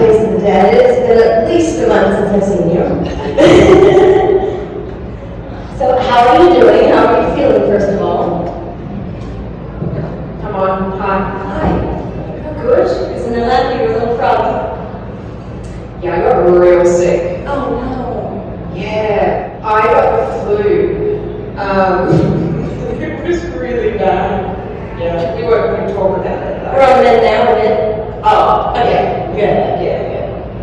Days of the Dead. It's been at least a month since I've seen you. So how are you doing? How are you feeling, first of all? Come on, hi. Hi. Good. Isn't it that you were a little froggy? Yeah, I got real sick. Oh no. Yeah, I got the flu. It was really bad. Yeah, we won't talk about it though. We're on men now, isn't it? Oh, Okay, good. Yeah.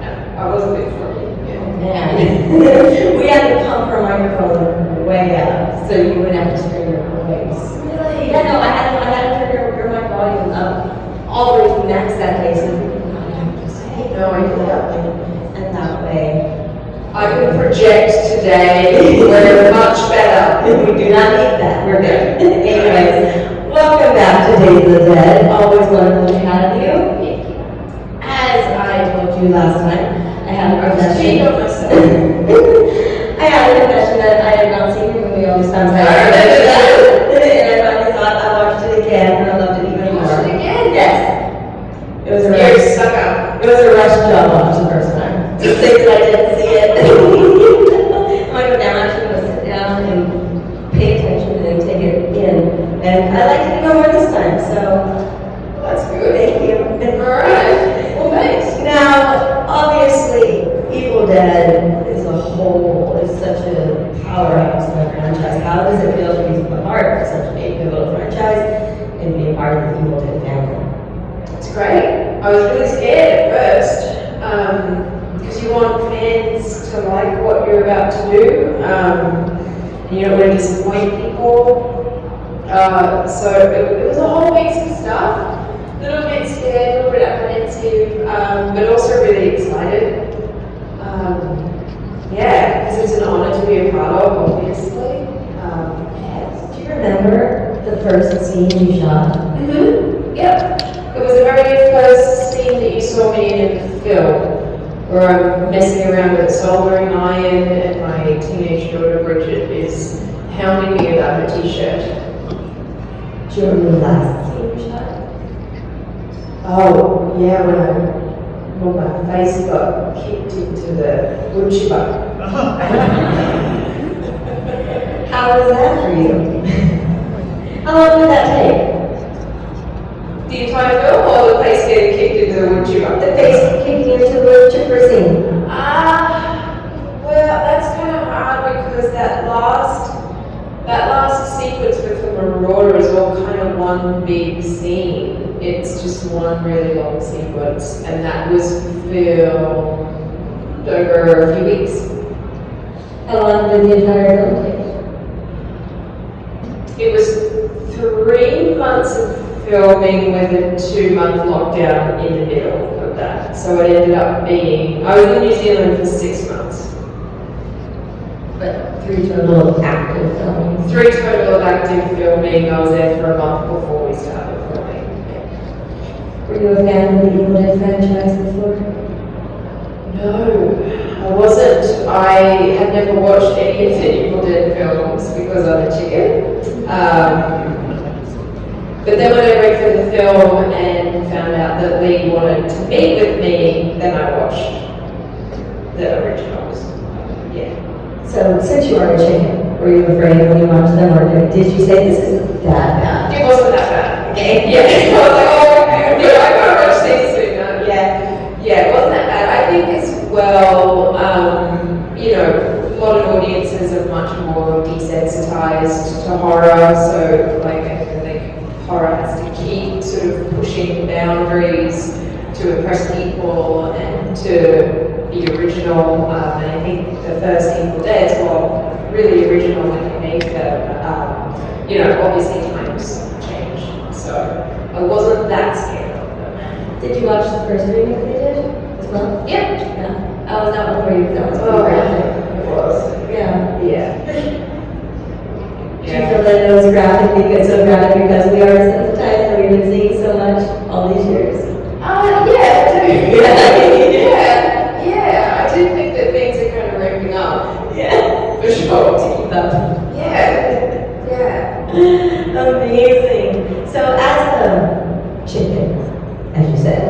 No, I was a bit froggy. Yeah. Man. We had to pump her microphone way up so you wouldn't have to strain your voice. Really? Yeah, no, I had to turn your mic volume up all the way to max that day so you didn't have to say No, I did that. and that way. I can project today. We're much better. We do not need that. We're good. Anyways, welcome back to Days of the Dead. Always wonderful to have you. As I told you last time, I had a confession. I had a confession that I had not seen your movie all these times. And I finally thought I watched it again and I loved it even more. Watched it again? Yes. It was a You rush. sucker. It was a rush job watch the first time. Just things I didn't see it. I'm like, now I should go sit down and pay attention and take it in. And I liked it even more this time, so That's good. thank you. Alright. Well, thanks. Now, obviously, Evil Dead as a whole is such a powerhouse of a franchise. How does it feel to be a part of such a pivotal franchise and be a part of the Evil Dead family? It's great. I was really scared at first because you want fans to like what you're about to do. And you don't want to disappoint people. So it was a whole mix of stuff. A little bit scared, a little bit apprehensive, but also really excited. Yeah, because it's an honor to be a part of, obviously. Yes. Do you remember the first scene you shot? Yep. It was the very first scene that you saw me in the film, where I'm messing around with a soldering iron and my teenage daughter Bridget is hounding me about her t-shirt. Do you remember the last scene you shot? Oh, yeah, when my face got kicked into the wood chipper. How was that for you? How long did that take? The entire film or the face getting kicked into the wood chipper? The face kicking into the wood chipper scene. Well, that's kind of hard because that last sequence with the Marauder is all kind of one big scene. It's just one really long sequence, and that was filmed over a few weeks. How long did the entire film take? It was 3 months of filming with a 2-month lockdown in the middle of that. So it ended up being, I was in New Zealand for 6 months. But 3 total active filming. 3 total of active filming. I was there for a month before we started filming. Were you a fan of the Evil Dead franchise before? No, I wasn't. I had never watched any of the Evil Dead films because I'm a chicken. But then when I read for the film and found out that Lee wanted to meet with me, then I watched the originals. Yeah. So, since you are a chicken, were you afraid when you watched them, or did you say this isn't that bad? It wasn't that bad. Okay. Yeah. I was like, oh, yeah, I gotta watch these sooner. Yeah, it wasn't that bad. I think as well, modern audiences are much more desensitized to horror, so like I think horror has to keep sort of pushing boundaries to impress people and to be original. And I think the first Evil Dead were really original when they made them. Obviously times change, so I wasn't that scared of them. Did you watch the first remake they did as well? Yeah. How was that one for you? That was Oh, pretty graphic. it was. Yeah. Yeah. Do you feel that it was graphic so graphic because we are sensitized and we've been seeing so much all these years? Yeah, I do. Yeah. I do think that things are kind of ramping up. Yeah. For sure. To keep up. Yeah. Amazing. So as a chicken, as you said,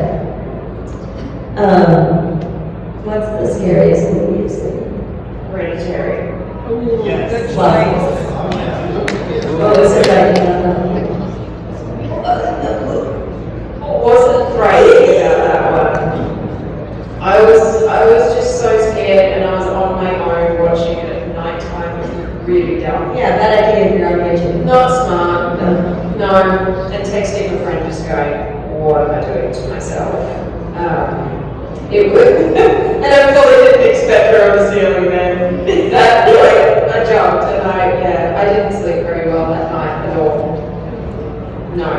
dumb. Yeah, bad idea if you're on YouTube. Not smart. No. And texting a friend just going, what am I doing to myself? It would. And I fully didn't expect her on the ceiling then. I jumped and I didn't sleep very well that night at all. No.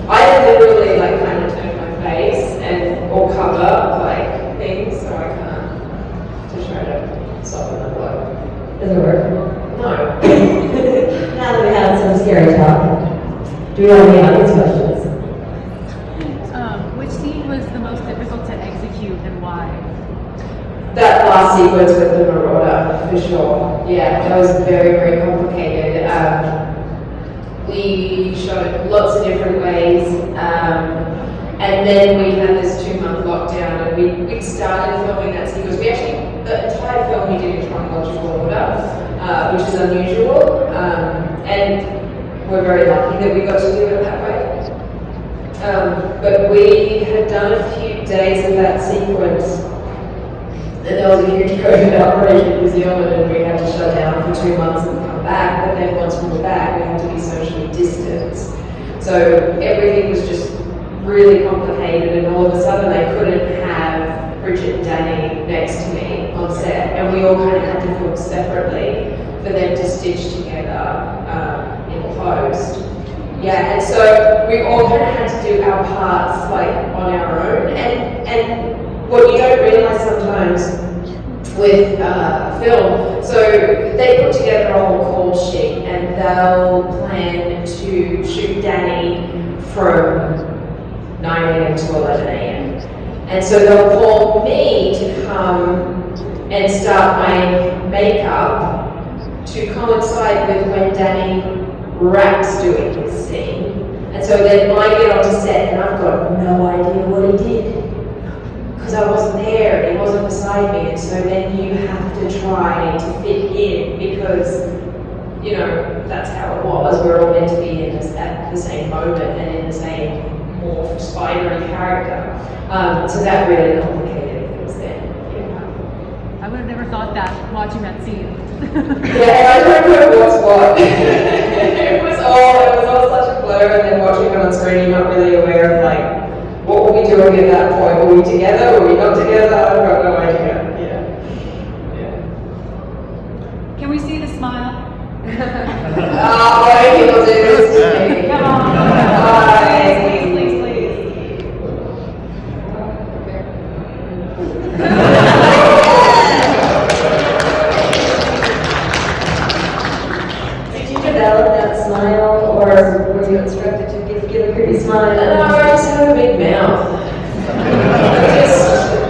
I literally kind of turn my face or cover things so I can't to try to soften the blow. Does it work? No. Now that we had some scary talk, do we have any audience questions? Which scene was the most difficult to execute and why? That last sequence with the marauder, for sure. Yeah, that was very, very complicated. We shot lots of different ways, and then we had this 2-month lockdown, and we started filming that sequence. We actually, the entire film we did in chronological order, which is unusual, and we're very lucky that we got to do it that way. But we had done a few days of that sequence, and there was a huge COVID outbreak in New Zealand, and we had to shut down for 2 months and come back. But then once we were back, we had to be socially distanced. So everything was just really complicated, and all of a sudden I couldn't have Bridget and Danny next to me on set, and we all kind of had to film separately for them to stitch together in post. Yeah, and so we all kind of had to do our parts on our own, and what you don't realise sometimes with film, so they put together a whole call sheet, and they'll plan to shoot Danny from 9 a.m. to 11 a.m. And so they'll call me to come and start my makeup to coincide with when Danny Rack's doing his scene. And so then I get onto set and I've got no idea what he did, because I wasn't there and he wasn't beside me. And so then you have to try to fit in, because that's how it was. We're all meant to be in at the same moment and in the same morphed spidery character. So that really complicated things then. I would have never thought that watching that scene. Yeah, I don't know what's what. it was all such a blur, and then watching it on screen, you're not really aware of what were we doing at that point? Were we together? Were we not together? I've got no idea. Yeah. Can we see the smile? Why do people do this to me? Come on. Hi. Please. Did you develop that smile, or were you instructed to give a pretty smile? No, I just have a big mouth.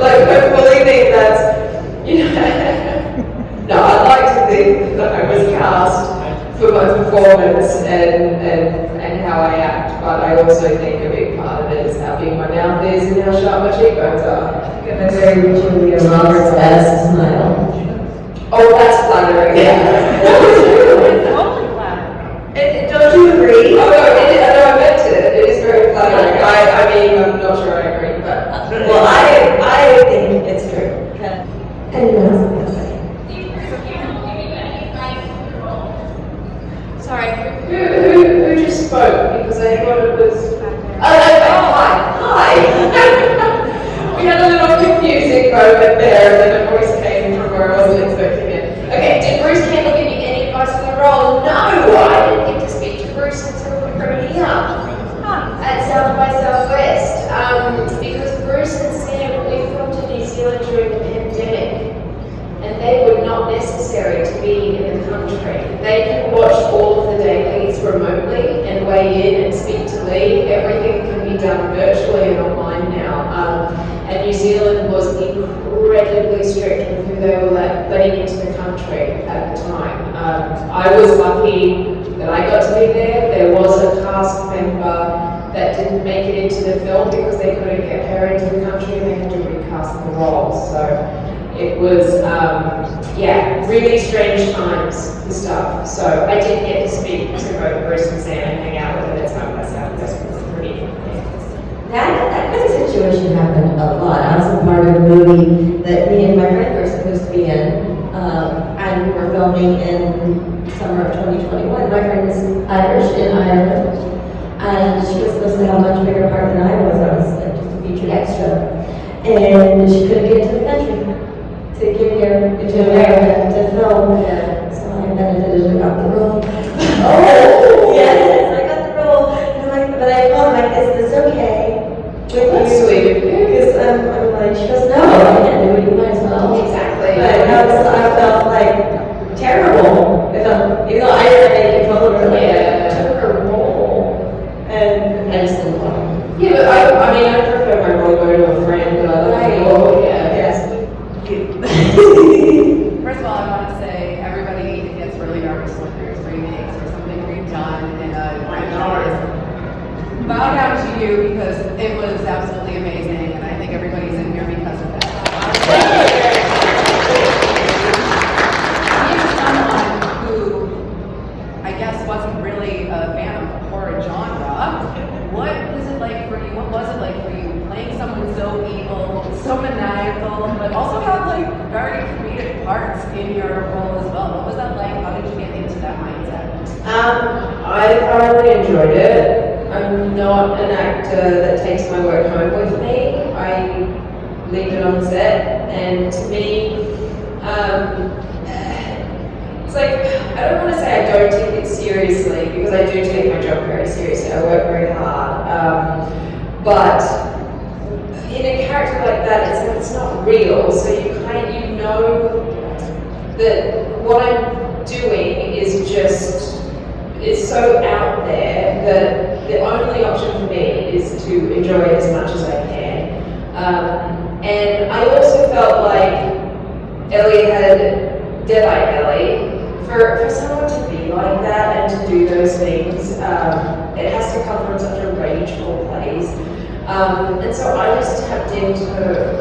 I fully think that's, no, I'd like to think that I was cast for my performance and how I act, but I also think a big part of it is how big my mouth is and how sharp my cheekbones are. You have a very Julia Roberts-esque smile. Oh, that's flattering. Yeah. Totally flattering. Don't you agree? Oh, no, I meant it. It is very flattering. I mean, I'm not sure I agree, but. Well, I think it's true. Okay. Anyone else want to say? Sorry, who just spoke? Because I thought it was. Hi. We had a little confusing moment there, and then a voice came from where I wasn't expecting it. Okay, did Bruce Campbell give you any advice for the role? No, I didn't get to speak to Bruce until we were here at South by Southwest. Because Bruce and Sam, we filmed in New Zealand during the pandemic, and they were not necessary to be in the country. They can watch all of the dailies remotely and weigh in and speak to Lee. Everything can be done virtually and online now. And New Zealand was incredibly strict with who they were letting into the country at the time. I was lucky that I got to be there. There was a cast member that didn't make it into the film because they couldn't get her into the country and they had to recast the role. So it was, really strange times for stuff. So I did get to speak to both Bruce and Sam and hang out with them at South by Southwest. It was pretty fun. That kind of situation happened a lot. I was a part of a movie that me and my friend were supposed to be in, and and we were filming in summer of 2021. My friend is Irish in Ireland, and she was supposed to have a much bigger part than I was. I was like just a featured extra. And she couldn't get into the country to get here to America to film. So I benefited and got the role. Oh, yes, I got the role. And I'm like, but I told her, like, is this okay? That's sweet of you. Because I'm like, she goes, no, I can't do it, you might as well. Exactly. But I felt like terrible. I felt, even though I already told her, like, I took her role. And I just didn't want her. Yeah, but I mean, I prefer my role going to a friend, but I like the role, yeah. Yes. First of all, I want to say everybody gets really nervous when there's remakes or something redone in a franchise. Bow down to you because it was absolutely amazing, and I think everybody's in here because of that. Being someone who I guess wasn't really a fan of horror genre, what was it like for you? What was it like for you playing someone so evil, so maniacal, but also have like very comedic parts in your role as well? What was that like? How did you get into that mindset? I thoroughly enjoyed it. I'm not an actor that takes my work home with me. I leave it on set, and to me, it's like, I don't want to say I don't take it seriously, because I do take my job very seriously. I work very hard. But in a character like that, it's not real, so you know that what I'm doing is just, it's so out there that the only option for me is to enjoy it as much as I can. And I also felt like Ellie had Deadeye Ellie. For someone to be like that and to do those things, it has to come from such a rageful place. And so I just tapped into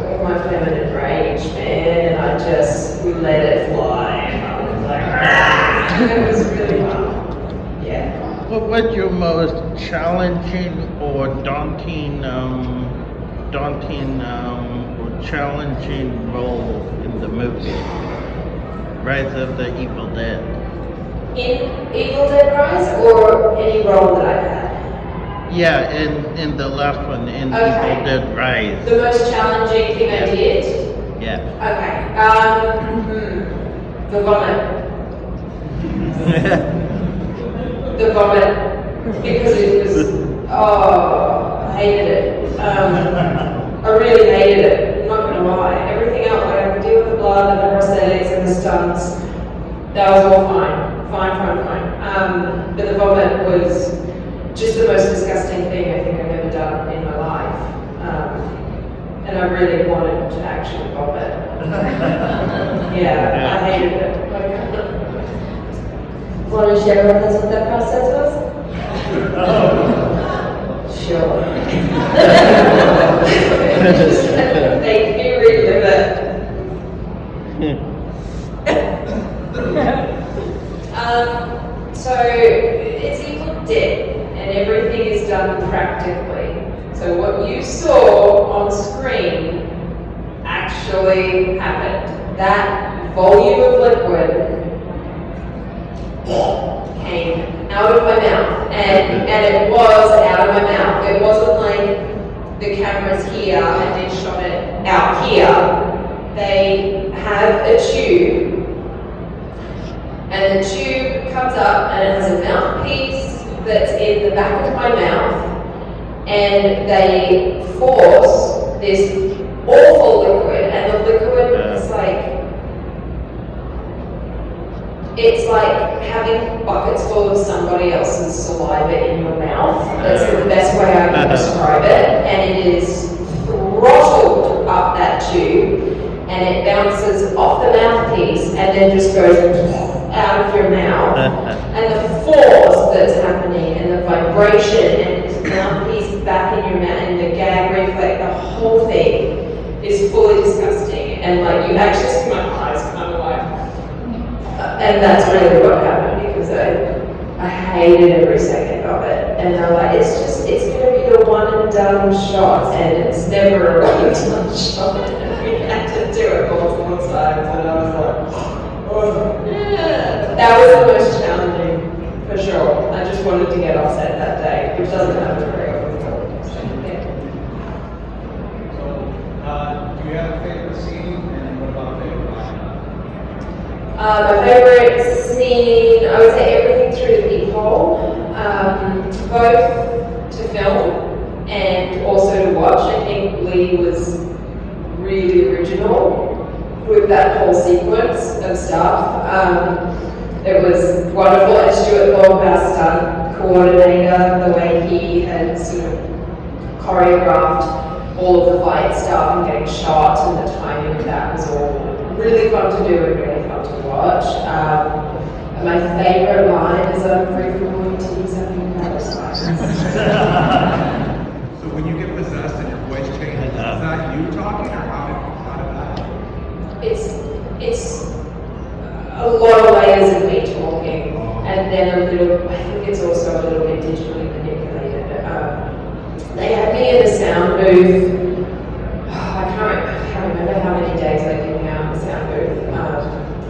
all my feminine rage, man, and I just let it fly. And I was like, ah! And it was really fun. Yeah. What was your most challenging or daunting or challenging role in the movie Rise of the Evil Dead? In Evil Dead Rise, or any role that I've had? Yeah, in the last one, in Okay. Evil Dead Rise. The most challenging thing I did? Yeah. Okay. The vomit. The vomit, because it was, I hated it. I really hated it, I'm not gonna lie. Everything else, like I could deal with the blood and the prosthetics and the stunts, that was all fine. But the vomit was just the most disgusting thing I think I've ever done in my life. And I really wanted to actually vomit. Yeah, I hated it. Want to share with us what that process was? Sure. Just make me relive it. So it's Evil Dead, and everything is done practically. So what you saw on screen actually happened. That volume of liquid came out of my mouth, and it was out of my mouth. It wasn't like the camera's here and they shot it out here. They have a tube, and the tube comes up and it has a mouthpiece that's in the back of my mouth, and they force this awful liquid, and the liquid is like, it's like having buckets full of somebody else's saliva in your mouth. That's the best way I can describe it. And it is throttled up that tube, and it bounces off the mouthpiece and then just goes out of your mouth. And the force that's happening, and the vibration, and this mouthpiece back in your mouth, and the gag reflex, the whole thing is fully disgusting. And like, you actually see my eyes kind of like, and that's really what happened, because I hated every second of it. And they're like, it's going to be a one and done shot, and it's never a one and done shot. And we had to do it multiple times, and I was like, oh. that was the most challenging, for sure. I just wanted to get off set that day, which doesn't happen very often. So, yeah. Do you have a favorite scene, and what about favorite line? My favorite scene, I would say everything through the peephole, both to film and also to watch. I think Lee was really original with that whole sequence of stuff. It was wonderful, and Stuart Thorpe, our stunt coordinator, the way he had sort of choreographed all of the fight stuff and getting shot, and the timing of that was all really fun to do and really fun to watch. And my favorite line is I'm free from royalties, I'm in Palestine. So when you get possessed and your voice changes, is that you talking, or how did that? It's a lot of layers of me talking, and then I think it's also a little bit digitally manipulated. They had me in the sound booth. I can't remember how many days I did now in the sound booth.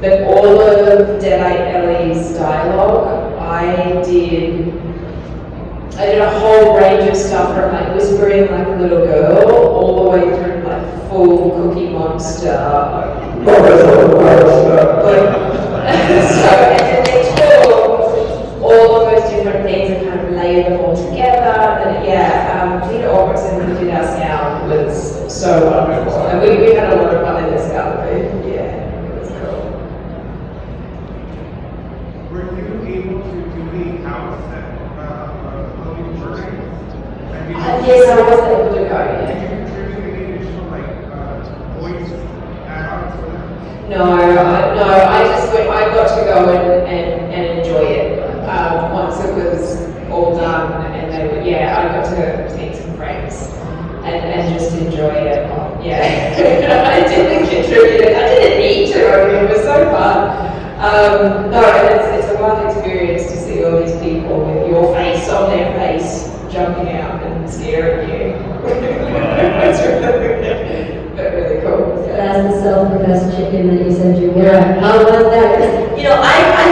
But all of Deadite Ellie's dialogue, I did a whole range of stuff from like whispering like a little girl all the way through like full Cookie Monster, so, and then they took all of those different things and kind of layered them all together. And yeah, Peter Albertson, who did our sound, was so wonderful. And we had a lot of fun in this gallery. Yeah, it was cool. Were you able to do the house that Chloe Burning? Yes, I was able to go, yeah. Did you contribute any additional voice add-ons for that? No, I got to go and enjoy it. Once it was all done, and I got to meet some friends and just enjoy it. Yeah, I didn't contribute. I didn't need to. I mean, it was so fun. No, it's a fun experience to see all these people with your face on their face jumping out and scaring you. It's really cool. That's the self-professed chicken that you said you were. How was that? 'Cause, you know, I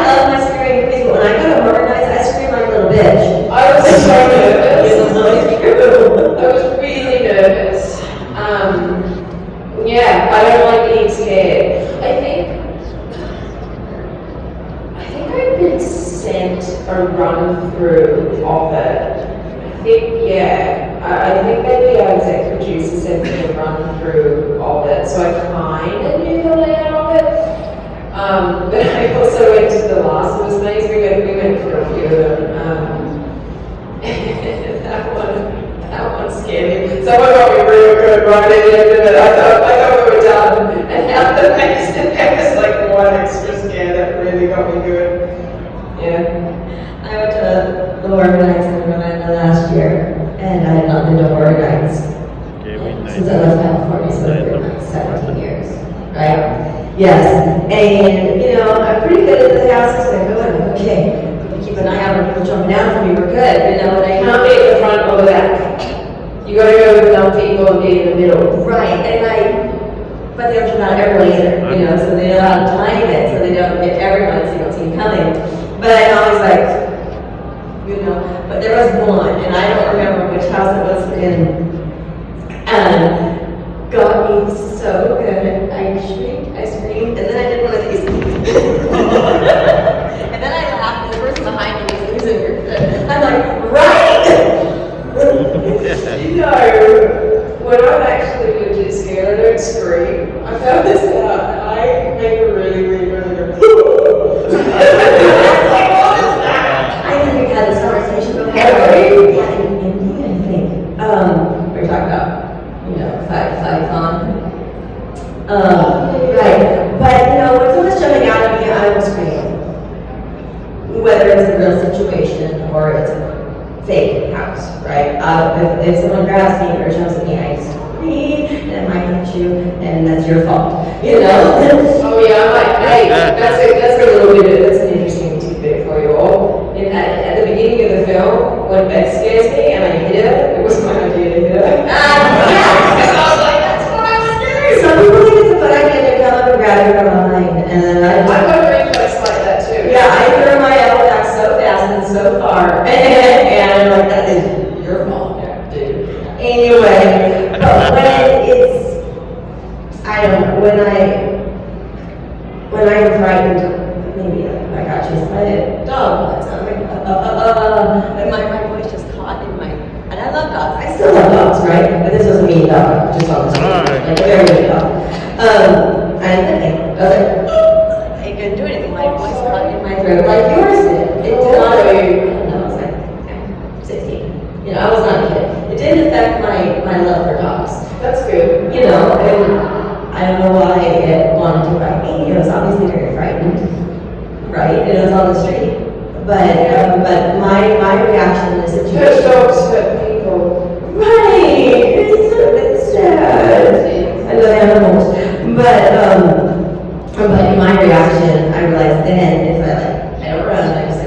love my scary movies, but when I go to horror nights, I scream like a little bitch. I was so nervous. I was really nervous. Yeah, I don't like being scared. I think I've been sent a run through of it. I think maybe our exec producer sent me a run through of it, so I kind of knew the layout of it. But I also went to the last of Us maze. We went through a few of them. that one scared me. Someone got me real good right at the end of it. I thought we were done, and now the maze, there was like one extra scare that really got me good. Yeah. I went to the horror nights in Orlando last year, and I had not been to horror nights since I left California, so for 17 years, right? Yes, and you know, I'm pretty good at the house because I go and okay, keep an eye out on people jumping down for me, we're good, you know, but I Can't be at the front or the back. You gotta go with dumb people and be in the middle. right, but they don't jump out everyone either, you know, so they know how to time it, so they don't get everyone, so you don't see them coming. But I'm always like, you know, but there was one, and I don't remember which house it was in, got me so good. I shrieked, I screamed, and then I did one of these. And then I laughed, and the person behind me was losing her shit. I'm like, right! You know, when I'm actually legit scared, I don't scream. I found this out, and I make a really go. I think we've had this conversation before. Have we? Yeah, in India, I think. We're talking about, you know, fight on. Right. But, you know, when someone's jumping out at me, I will scream. Whether it's a real situation or it's a fake house, right? If someone grabs me or jumps at me, I scream, and it might hit you, and that's your fault, you know? Oh yeah, I'm like, hey, that's an interesting tidbit for you all. At the beginning of the film, when Beth scares me and I hit her, it was my idea to hit her. Yeah, because I was like, that's what I was doing. Some people think it's a fun idea to come up and grab you from behind, and then I I've got a reflex like that too. yeah, I when it's, I don't know, when I am frightened, maybe like I got chased by a dog once, I'm like, and my voice just caught in my, and I love dogs, I still love dogs, right? But this was a mean dog, just on the street, like a very mean dog. And I was like, I couldn't do anything, my voice caught in my throat, like yours did. It did not, I don't know, I was like, I'm 16. You know, I was not a kid. It didn't affect my love for dogs. That's good. You know, and I don't know why it wanted to bite me. It was obviously very frightened, right? It was on the street. But my reaction in this Hurt situation. dogs hurt people. Right! It's a bit sad. I love animals. But my reaction, I realized then, is I don't run, I just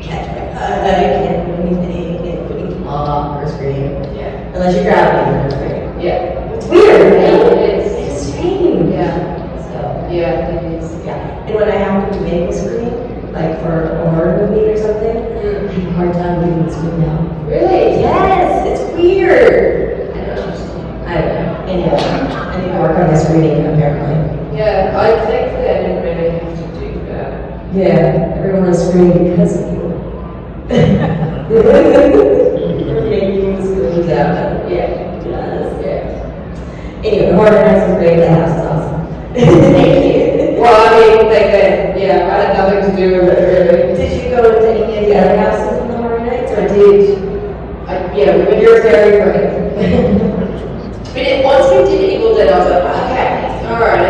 catch my butt. I can't do anything, I couldn't talk or scream. Yeah. Unless you grab me and scream. Yeah. It's weird, right? It is. It's strange. Yeah. So, Yeah, it is. yeah. And when I have to make a scream, like for a horror movie or something, I have a hard time getting the scream out. Really? Yes, it's weird. I don't know. Anyway, I need to work on my screaming apparently. Yeah, I think that I didn't really have to do that. Yeah, everyone is screaming because of you. You're making the screams out. Yeah, yes. Yeah. Anyway, Horror Nights is great. The house is awesome. Thank you. Well, I mean, yeah, I had nothing to do with it really. Did you go to any of the other houses in the Horror Nights, or did? Yeah, when you're very brave. But once we did Evil Dead, I was like, okay, all right, I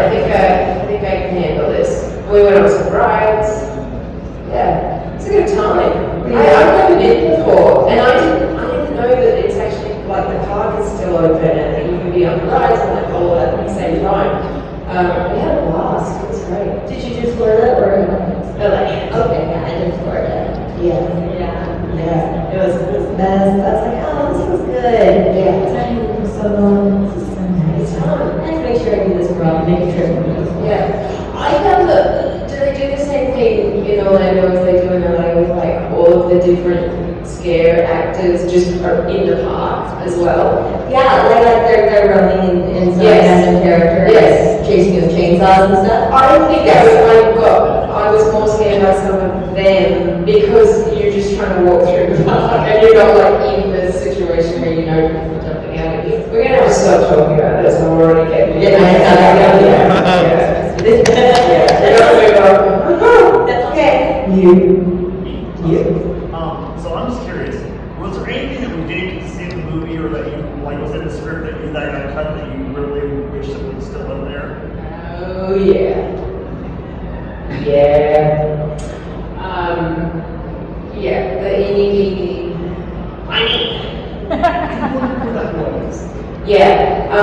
think I can handle this. We went on some rides. Yeah, it's a good time. I've never been before, and I didn't know that it's actually like the park is still open and that you can be on the rides and like all that at the same time. We had a blast. It was great. Did you do Florida or LA. Okay, yeah, I did Florida. Yeah. It was the best. I was like, oh, this was good. Yeah. It's not even for so long. This is so nice. It's fun. I have to make sure I do this for make a trip for me. Yeah. I found that, do they do the same thing in Orlando as they do in LA with like all of the different scare actors just are in the park as well? Yeah, like they're running in some Yes. random character. Yes. Chasing with chainsaws and stuff. I think I was more scared by some of them because you're just trying to walk through the park and you're not like in the situation where you know people are jumping out at you. We're gonna have to stop talking about this. I'm already getting That's okay. You. So I'm just curious, was there anything that we didn't get to see in the movie or that you, like was in the script that got cut that you really wish that was still in there? Oh yeah. Yeah. Yeah, the eeny I wonder who that was. Yeah, I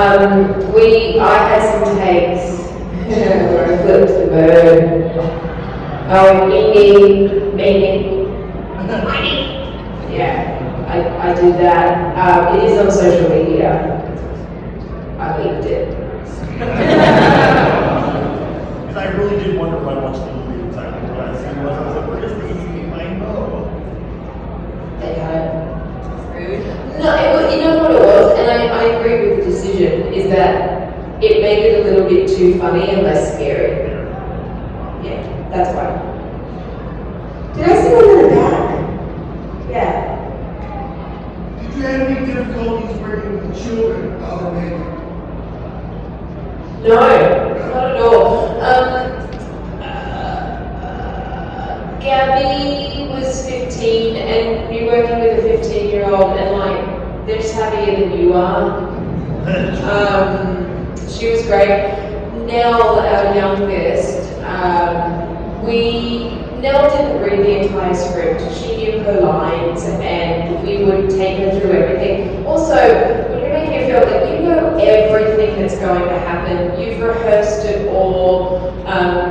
had some takes where I flipped the bird. Oh, eeny. Yeah, I did that. It is on social media. I linked it. Because I really did wonder when I watched the movie exactly what I seen was. I was like, where is the easy? I know. They got it. No, you know what it was, and I agree with the decision, is that it made it a little bit too funny and less scary. Yeah, that's why. Did I see one in the back? Yeah. Did you have any difficulties bringing the children out of makeup? No, not at all. Gabby was 15 and you're working with a 15-year-old and like, they're just happier than you are. She was great. Nell, our youngest, Nell didn't read the entire script. She knew her lines and we would take her through everything. Also, when you're making a film, like, you know everything that's going to happen. You've rehearsed it all.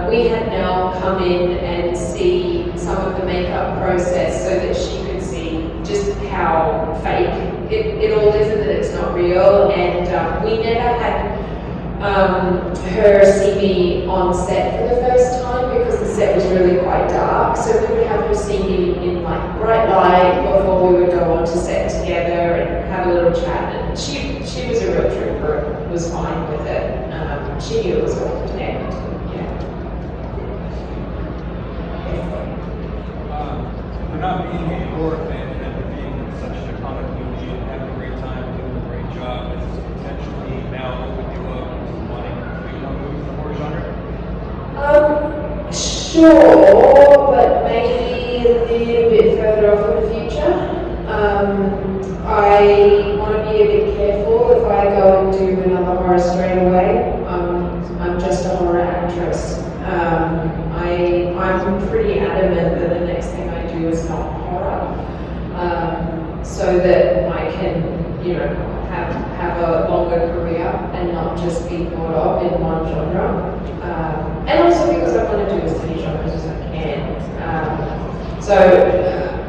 We had Nell come in and see some of the makeup process so that she could see just how fake it all is and that it's not real. And we never had her see me on set for the first time because the set was really quite dark. So we would have her see me in like bright light before we would go on to set together and have a little chat. And she was a real trooper. was fine with it. She knew it was all pretend. Yeah. For not being a horror fan and ever being in such an iconic movie and having a great time doing a great job, has this potentially now opened you up to wanting to make more movies in the horror genre? Sure, but maybe a little bit further off in the future. I want to be a bit careful if I go and do another horror straight away. I'm just a horror actress. I'm pretty adamant that the next thing I do is not horror, so that I can, you know, have a longer career and not just be thought of in one genre. And also because I want to do as many genres as I can.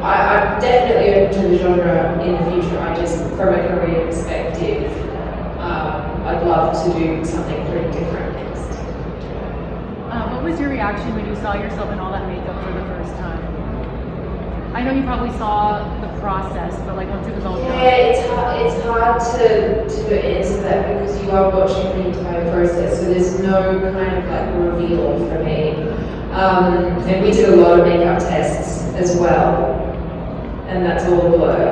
I'm definitely open to the genre in the future. I just, from a career perspective, I'd love to do something pretty different next. What was your reaction when you saw yourself in all that makeup for the first time? I know you probably saw the process, but like once it was all done. Yeah, it's hard to answer that because you are watching the entire process, so there's no kind of like reveal for me. And we did a lot of makeup tests as well, and that's all a blur,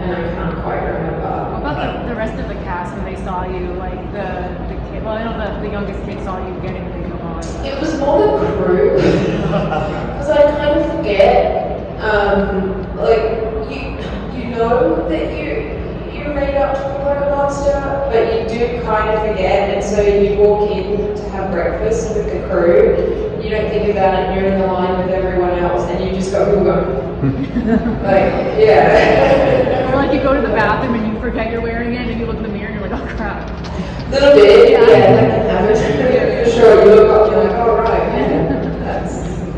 and I can't quite remember. What about the rest of the cast when they saw you, like the kid? Well, I know the youngest kid saw you getting the makeup on. It was more the crew, because I kind of forget. Like you know that you're made up to look like a monster, but you do kind of forget, and so you walk in to have breakfast with the crew. You don't think about it, you're in the line with everyone else, and you just go, like, yeah. Or like you go to the bathroom and you forget you're wearing it, and you look in the mirror and you're like, oh crap. Little bit, yeah, that can happen. Yeah, for sure. You look up, you're like, oh right, yeah,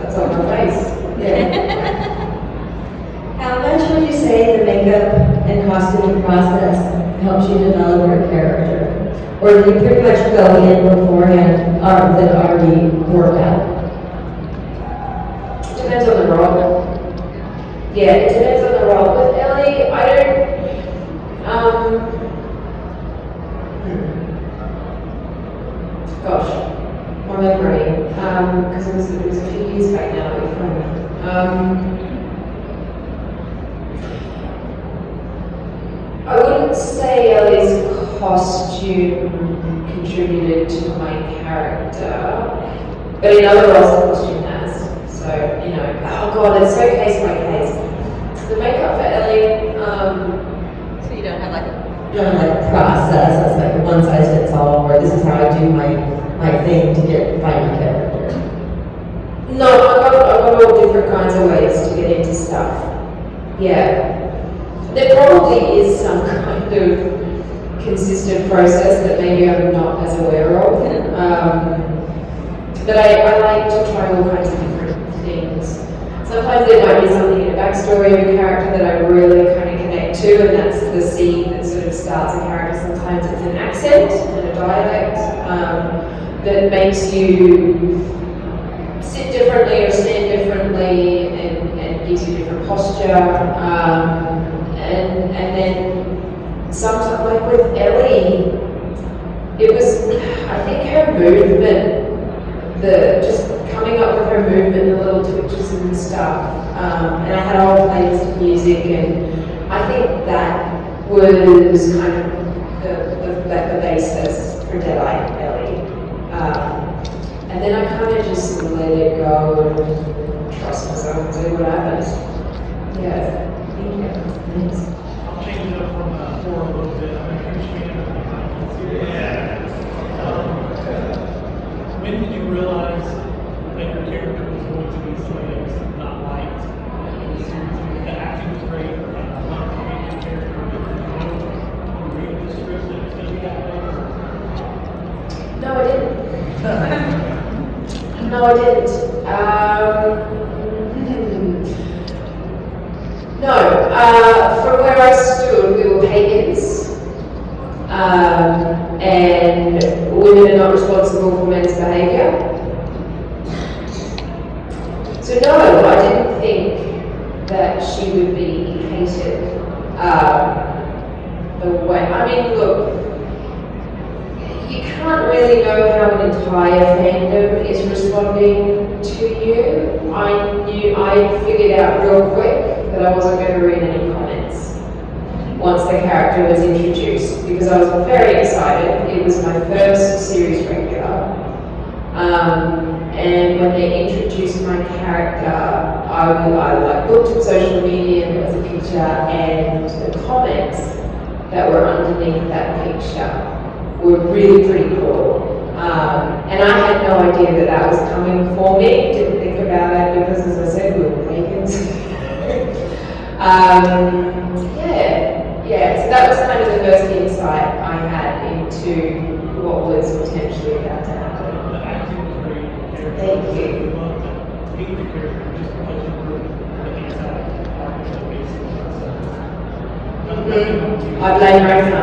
that's on my face. Yeah. How much would you say the makeup and costuming process helps you develop your character? Or do you pretty much go in beforehand that already worked out? Depends on the role. Yeah, it depends on the role. With Ellie, I don't, gosh, my memory, because it was a few years back now that we filmed. I wouldn't say Ellie's costume contributed to my character, but in other roles the costume has. So, you know, oh god, it's so case by case. The makeup for Ellie, So you don't have like a process that's like one size fits all, or this is how I do my thing to find my character. no, I've got all different kinds of ways to get into stuff. Yeah. There probably is some kind of consistent process that maybe I'm not as aware of. But I like to try all kinds of different things. Sometimes there might be something in the backstory of a character that I really kind of connect to, and that's the seed that sort of starts a character. Sometimes it's an accent and a dialect that makes you sit differently or stand differently and gives you different posture. And then sometimes, like with Ellie, it was, I think her movement, just coming up with her movement, the little twitches and stuff. And I had a whole playlist of music, and I think that was kind of the basis for Deadeye Ellie. And then I kind of just let it go and trust myself and see what happens. Yeah. Thanks. I'll change it up from horror a little bit. I'm a huge fan of yeah. When did you realize that your character was going to be somebody that was not liked in the series? I mean, the acting was great. Not being your character, but you read the script that it's going to be that way? No, I didn't. No, I didn't. No, from where I stood, we were pagans, and women are not responsible for men's behaviour. So no, I didn't think that she would be hated the way. I mean, look, can't really know how an entire fandom is responding to you. I figured out real quick that I wasn't going to read any comments once the character was introduced, because I was very excited. It was my first series regular. And when they introduced my character, I looked at social media and there was a picture, and the comments that were underneath that picture were really pretty cool. And I had no idea that that was coming for me. Didn't think about it because, as I said, we were vegans. So that was kind of the first insight I had into what was potentially about to happen. The acting was great. Thank you. I love to meet the character just because you were the anti-artist that basically I blame Rosa.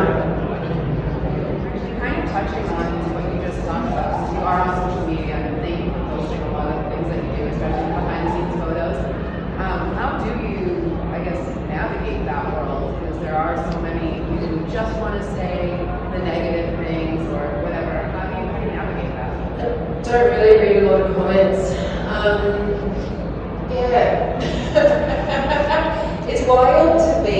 Kind of touching on what you just talked about, since you are on social media, and thank you for posting a lot of things that you do, especially behind the scenes photos. How do you, I guess, navigate that world? Because there are so many who just want to say the negative things or whatever. How do you navigate that? Don't really read a lot of comments. It's wild to me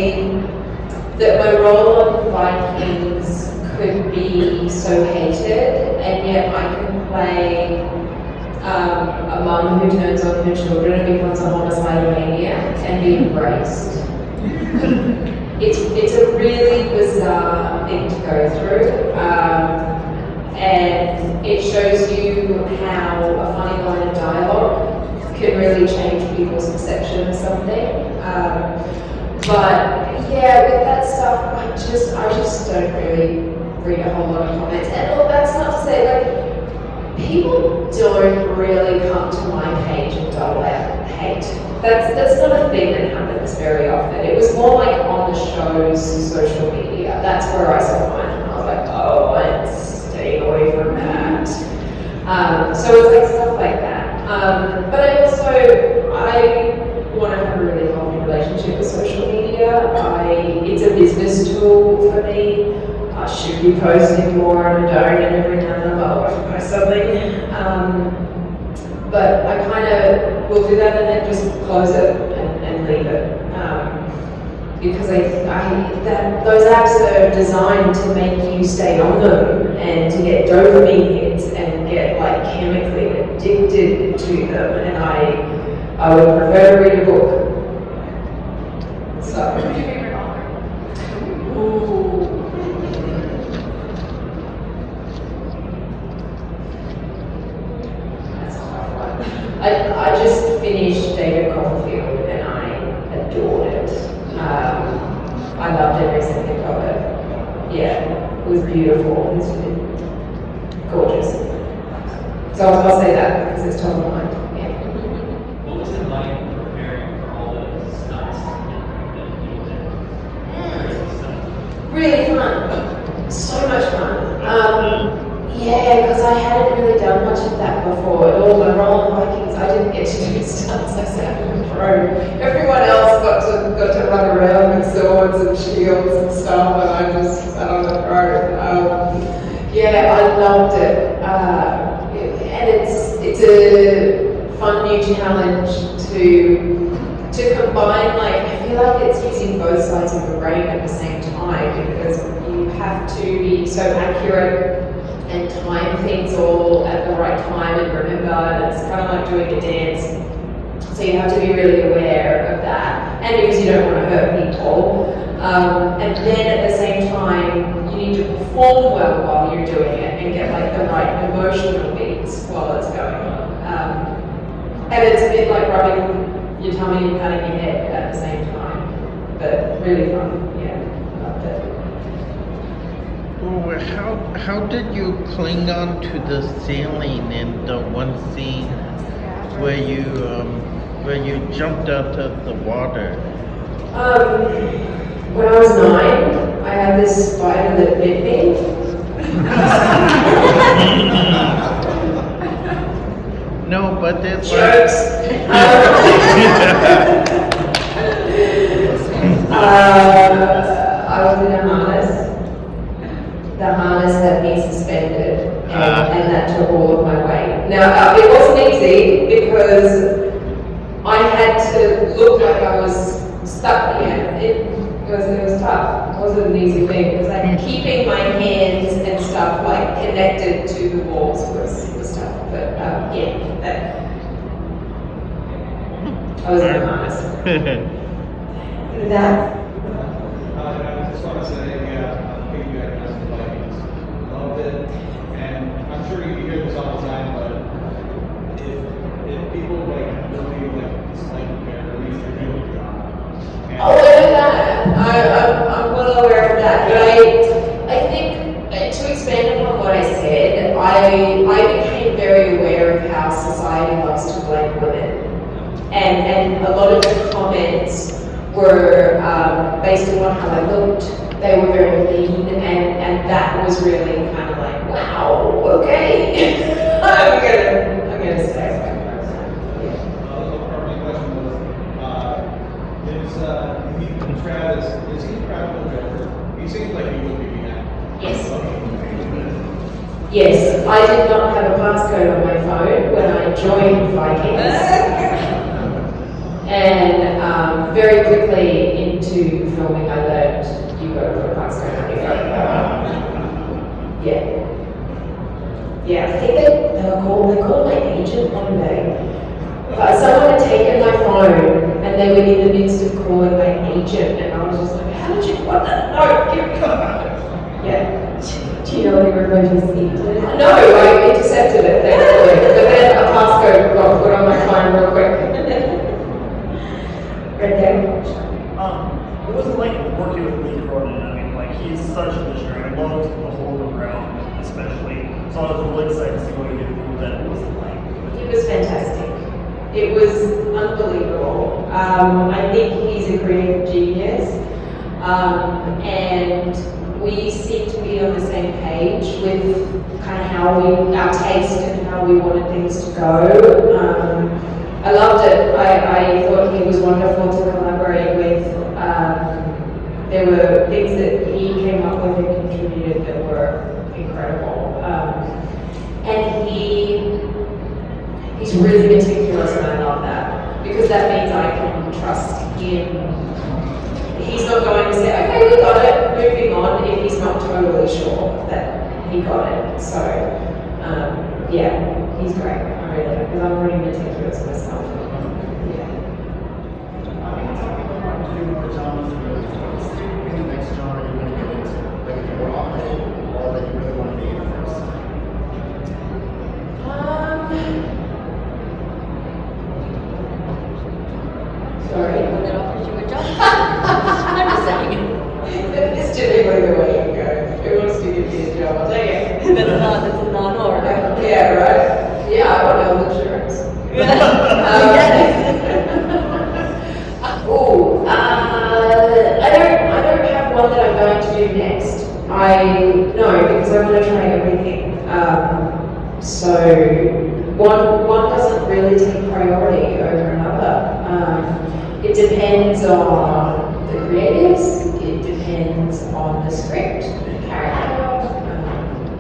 that my role on Vikings could be so hated, and yet I can play a mum who turns on her children and becomes a homicidal maniac and be embraced. It's a really bizarre thing to go through, and it shows you how a funny line of dialogue can really change people's perception of something. But yeah, with that stuff, I just don't really read a whole lot of comments. And look, that's not to say, like, people don't really come to my page and dole out hate. That's not a thing that happens very often. It was more like on the show's social media. That's where I saw mine, and I was like, oh, let's stay away from that. So it's like stuff like that. But I want to have a really healthy relationship with social media. It's a business tool for me. I should be posting more, and I don't, and every now and then I'll post something. But I kind of will do that and then just close it and leave it. Because those apps are designed to make you stay on them and to get dopamine hits and get like chemically addicted to them. And I would prefer to read a book. So. Who's your favorite author? Ooh. That's a tough one. I just finished David Copperfield and I adored it. I loved every second of it. Yeah, it was beautiful. It was gorgeous. So I'll say that because it's top of mind. Yeah. What was it like preparing for all the stunts that you did? Really fun. So much fun. Yeah, because I hadn't really done much of that before at all. My role in Vikings, I didn't get to do stunts. I sat in the throne. Everyone else got to run around with swords and shields and stuff, and I just sat on the throne. Yeah, I loved it. And it's a fun new challenge to combine, like, I feel like it's using both sides of the brain at the same time, because you have to be so accurate and time things all at the right time and remember, and it's kind of like doing a dance. So you have to be really aware of that, and because you don't want to hurt people. And then at the same time, you need to perform well while you're doing it and get like the right emotional beats while it's going on. And it's a bit like rubbing your tummy and patting your head at the same time, but really fun. Yeah, loved it. Oh, how did you cling on to the ceiling in the one scene where you jumped out of the water? When I was 9, I had this spider that bit me. No, but it's Jokes. I was in a harness. The harness had me suspended, and that took all of my weight. Now, it wasn't easy because I had to look like I was stuck here. It was tough. It wasn't an easy thing because like keeping my hands and stuff like connected to the walls was tough. But I was in a mess. With that, I just want to say, piggyback on the Vikings. Loved it. And I'm sure you hear this all the time, but if people really dislike the character, at least they're doing a job. And Oh, I know that. I'm well aware of that. But I think to expand upon what I said, I became very aware of how society loves to blame women. And a lot of the comments were based on how I looked. They were very lean, and that was really kind of like, wow, okay. I'm gonna say. Travis, is he proud of the Joker? He seems like he would be now. Yes. Yes, I did not have a passcode on my phone when I joined Vikings. And very quickly into filming, I learned you got to put a passcode on your phone. Yeah, I think they called my agent one day. But someone had taken my phone and they were in the midst of calling my agent, and I was just like, how did you want that? No, give me Yeah. do you know what you were going to speak to? No, I intercepted it, thankfully. But then a passcode got put on my phone real quick. Right there. It wasn't like working with Lee Cronin. I mean, like, he's such a visionary. I loved the whole round, especially. So I was really excited to see what he did with that. It wasn't like. It was fantastic. It was unbelievable. I think he's a creative genius. And we seem to be on the same page with kind of our taste and how we wanted things to go. I loved it. I thought he was wonderful to collaborate with. There were things that he came up with and contributed that were incredible. And he's really meticulous, and I love that because that means I can trust him. He's not going to say, okay, we got it, moving on, if he's not totally sure that he got it. So, yeah, he's great. I really like, because I'm pretty meticulous myself. Yeah. Sorry. I'm just saying. It's typically the way you go. Who wants to give you a job? I'll take it. That's a non-order. Yeah, right? Yeah, I want health insurance. I don't have one that I'm going to do next. No, because I want to try everything. So one doesn't really take priority over another. It depends on the creatives. It depends on the script, the character.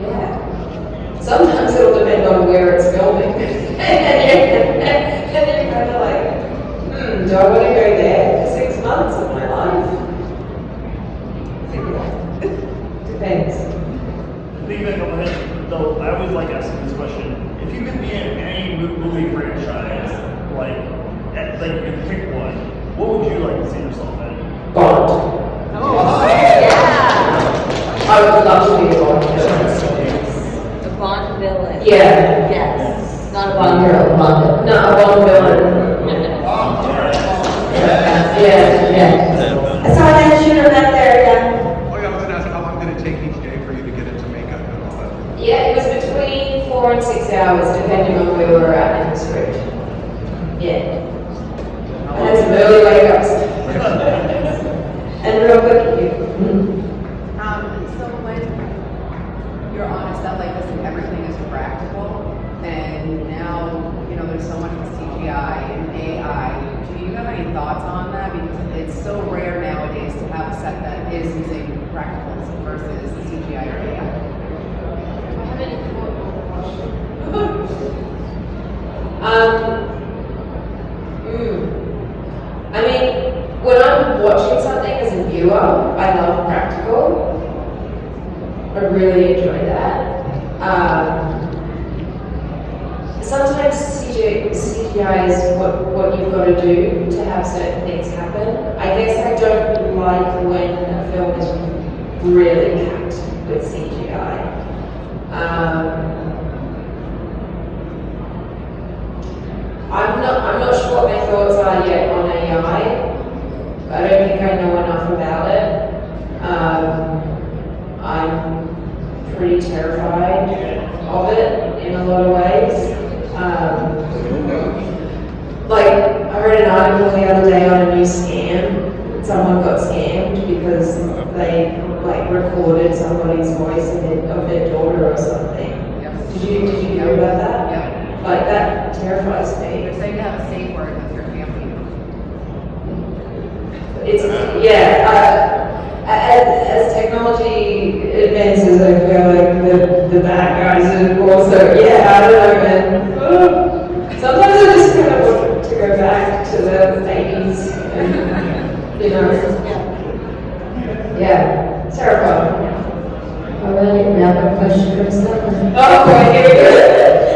Yeah. Sometimes it'll depend on where it's filming. and you're kind of like, do I want to go there for 6 months of my life? Depends. Thinking on it, though, I always like asking this question. If you could be in any movie franchise, like you could pick one, what would you like to see yourself in? Bond. Oh, Yeah. I would love to be a Bond villain. The Bond villain. Yeah. Yes. Not a Bond girl, Bond villain. No, a Bond villain. Yeah. I saw that shooter back there, yeah. Oh, yeah, I was going to ask how long did it take each day for you to get into makeup and all that? Yeah, it was between 4 and 6 hours, depending on where we were at in the script. Yeah. I had some early wake-ups. And real quick. So when you're on a set like this and everything is practical, and now, there's so much with CGI and AI, do you have any thoughts on that? Because it's so rare nowadays to have a set that is using practicals versus CGI or AI. doer. I love practical. I really enjoy that. Sometimes CGI is what you've got to do to have certain things happen. I guess I don't like when a film is really packed with CGI. I'm not sure what my thoughts are yet on AI. I don't think I know enough about it. I'm pretty terrified of it in a lot of ways. Like, I read an article the other day on a new scam. Someone got scammed because they recorded somebody's voice of their daughter or something. Did you hear about that? Yeah. Like, that terrifies me. They're saying to have a safe word with your family. It's, as technology advances, I feel like the bad guys are also, I don't know, man. Sometimes I just kind of want to go back to the 80s and, terrifying. All right, now a question from someone. Oh, boy, here we go.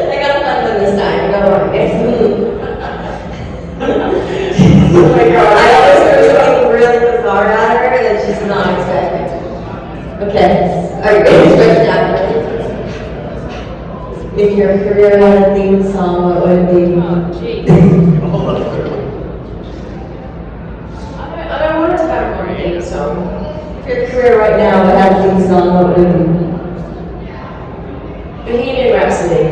I got a fun one this time, don't worry. Oh my God. I always throw something really bizarre at her that she's not expecting. Okay, are you ready to stretch out? If your career had a theme song, what would it be? Oh, geez. I don't want it to have more theme song. If your career right now would have a theme song, what would it be? Bohemian Rhapsody.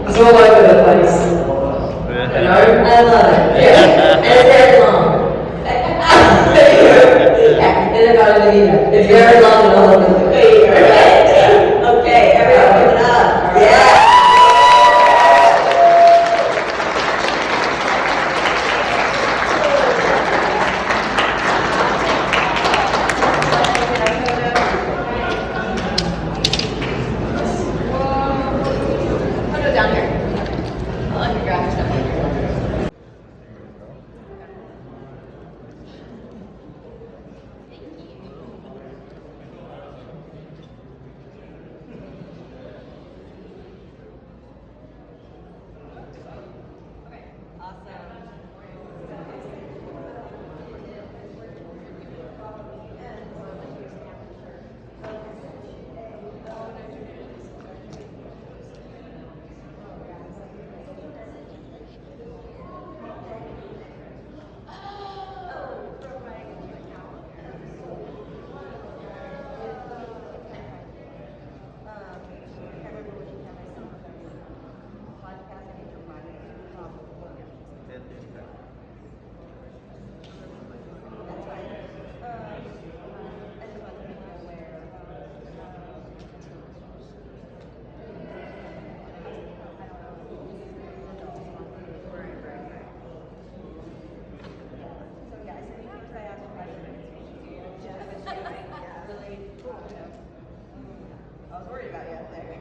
It's all over the place. You know? I love it. Yeah. And it's very long. Yeah, and about a minute. It's very long and all over the place. There you go. Okay, everyone, give it up. Yeah. Put it down here. I'll let you grab stuff. I was worried about you up there.